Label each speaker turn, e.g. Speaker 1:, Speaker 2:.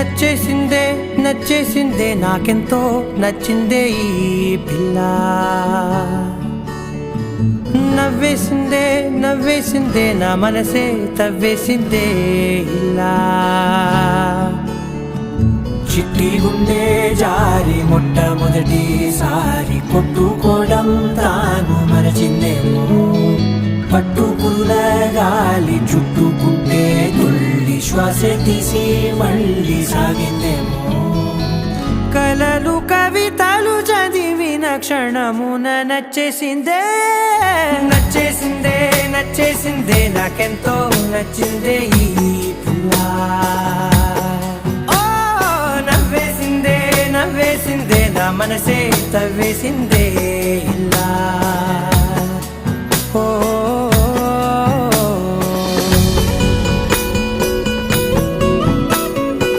Speaker 1: నచ్చేసిందే నచ్చేసిందే నాకెంతో నచ్చిందే ఈ పిల్ల నవ్వేసిందే నవ్వేసిందే నా మనసే తవ్వేసిందే ఇలా చిట్టి గుండె జారి మొట్టమొదటిసారి కొట్టుకోవడం తాను మరచిందేమో పట్టుకున్న గాలి చుట్టుకుంటే తుల్లి శ్వాస తీసి మళ్ళీ సాగిందేమో కలలు కవితలు చదివిన క్షణమున నచ్చేసిందే నచ్చేసిందే నచ్చేసిందే నాకెంతో నచ్చిందే ఈ పిల్ల నవ్వేసిందే నవ్వేసిందే నా మనసే తవ్వేసిందే ఇలా ఓ